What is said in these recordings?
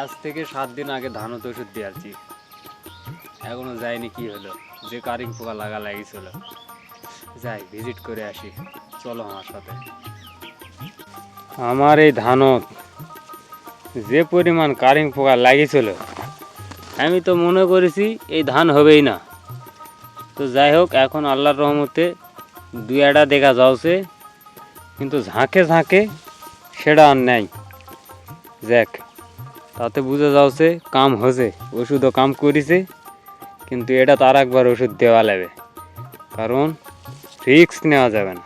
আজ থেকে 7 দিন আগে ধানত ওষুধ দিয়ে আসছি, এখনো যায়নি। কি হলো যে কারিং পোকা লাগিয়েছিল, যাই ভিজিট করে আসি। চলো আমার সাথে। আমার এই ধানত যে পরিমাণ কারিং পোকা লাগিয়েছিল, আমি তো মনে করেছি এই ধান হবেই না। তো যাই হোক, এখন আল্লাহর রহমতে দুই একটা দেখা যাচ্ছে, কিন্তু ঝাঁকে ঝাঁকে সেটা আর নেই। যাক, তাতে বুঝে যাচ্ছে কাম হয়েছে, ওষুধও কাম করেছে। কিন্তু এটা তার একবার ওষুধ দেওয়া লাগবে, কারণ রিস্ক নেওয়া যাবে না।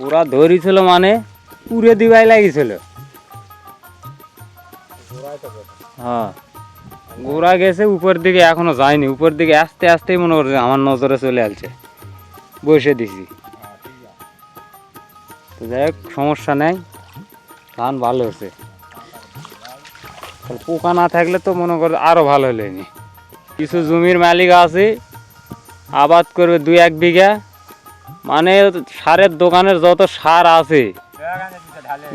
ওরা ধরেছিল মানে উড়ে দিবাই লাগিয়েছিল। হ্যাঁ, গোড়া গেছে, উপর দিকে এখনো যায়নি। উপর দিকে আস্তে আস্তেই মনে করছে আমার নজরে চলে আসছে, বসে দিছি। তো যাই হোক, সমস্যা নেই, ধান ভালো হচ্ছে। পোকা না থাকলে তো মনে করে আরো ভালো হলেনি। কিছু জমির মালিক আছে, আবাদ করবে 2-1 বিঘা, মানে সারের দোকানের যত সার আছে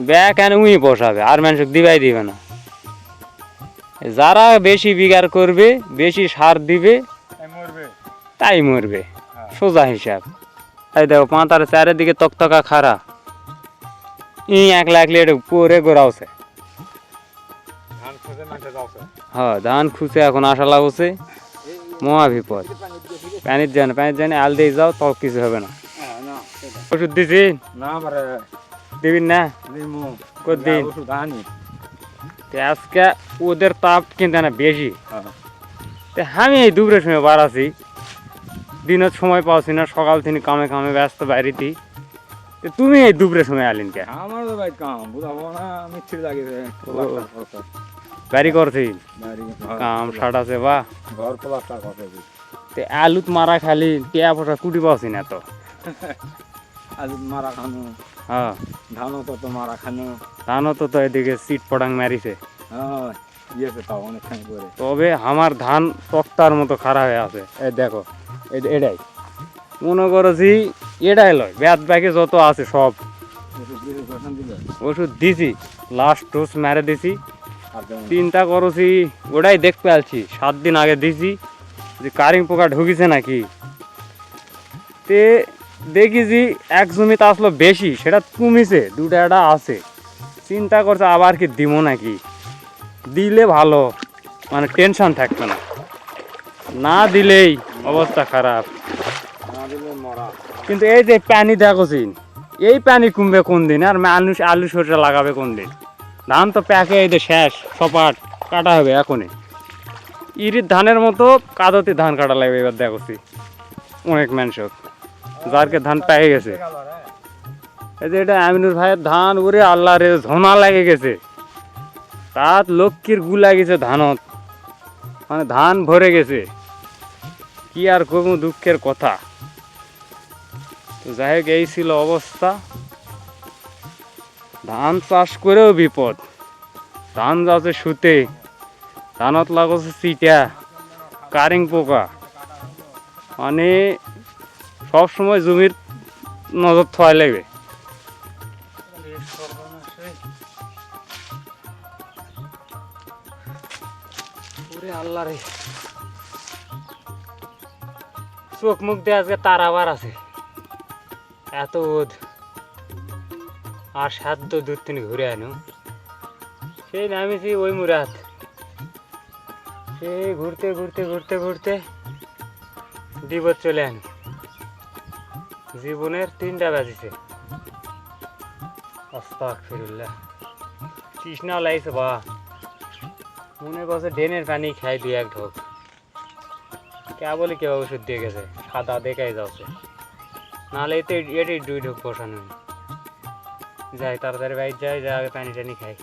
ব্যাগ এনে উই বসাবে, আর মানুষ দিবাই দিবে না। যারা বেশি বিঘার করবে, বেশি সার দিবে, তাই মরবে, সোজা হিসাব। এই দেখো, পাতার চারিদিকে তকতকা খাড়া, 1 লাখ লিটার পরে গোড়াওছে। হ্যাঁ, ধান খুঁজে এখন আশা লাগছে, মহা বিপদ। পানির জানে আল দিয়ে যাও, তো কিছু হবে না। ওষুধ দিছি না, দিবিন না কদিন। আজকে ওদের তাপ কিন্তু না বেশি। আমি এই দুপুরের সময় বাড়াছি, দিনের সময় পাচ্ছি না, সকাল থেকে কামে কামে ব্যস্ত বাড়িতে। তুমি এই দুপুরের সময় আলিন কে? আমার তো ভাই কাম বুঝাবো না, মিস্ত্রি লাগিয়েছে বাড়ি করছি, কাম সাটাছে বা ঘর প্লাস্টার করতে। আলুত মারা খালি টিয়া পয়সা কুটি পাচ্ছি না তো। আলু মারা খানো, হ্যাঁ, ধানও তো মারা খানো। ধানও তো এদিকে সিট পটাং মারিছে। হ্যাঁ, ইয়েছে তাও অনেকখানি করে। তবে আমার ধান তক্তার মতো খারাপ হয়ে আছে। এই দেখো, এটাই মনে করছি, এটাই লয়, ব্যাট ব্যাগে যত আছে সব ওষুধ দিছি, লাস্ট ডোজ মেরে দিছি। চিন্তা করছি ওটাই দেখতে পাচ্ছি, 7 দিন আগে দিছি যে কারিং পোকা ঢুকিছে নাকি। তে দেখিছি এক জমিতে আসলো বেশি, সেটা কমিছে, 2টা আছে। চিন্তা করছে আবার কি দিব নাকি, দিলে ভালো, মানে টেনশন থাকতো না। না দিলেই অবস্থা খারাপ। কিন্তু এই যে পানি দেখছিন, এই পানি কমবে কোন দিন, আর আলু সরষে লাগাবে কোন দিন? ধান তো প্যাকে এই যে শেষ, সপাট কাটা হবে এখনই। ইরির ধানের মতো কাদতে ধান কাটা লাগবে এবার দেখছি অনেক মানুষ, যারকে ধান পেয়ে গেছে। এই যে এটা আমিনুর ভাইয়ের ধান, ওরে আল্লাহ রে, ঝোনা লাগে গেছে, তার লক্ষ্মীর গু লাগিয়েছে ধানত, মানে ধান ভরে গেছে। কি আর করবো, দুঃখের কথা। তো যাই হোক, এই ছিল অবস্থা। ধান চাষ করেও বিপদ, ধান যাচ্ছে শুতে, ধানত লাগছে চিটা, কারিং পোকা, মানে সব সময় জমির নজর থয় লাগবে। আল্লাহ রে, চোখ মুখ দিয়ে আজকে তারাবার আছে, এত ওদ। আর সাধ্য দূর থেকে ঘুরে আনো, সেই নামিছি ওই মুরাত, সেই ঘুরতে ঘুরতে ঘুরতে ঘুরতে বিপদ চলে আনো। জীবনের 3টা বাজিছে। আস্তাগফিরুল্লাহ, তৃষ্ণাও লাগছে বা, মনে করছে ড্রেনের পানি খাই 2-1 ঢোক। কে বলে কেউ ওষুধ দিয়ে গেছে, সাদা দেখাই যাচ্ছে, নাহলে এটাই 2 ঢোক বসানো। যাই তাড়াতাড়ি বাইর যাই, যা আগে পানি টানি খাই।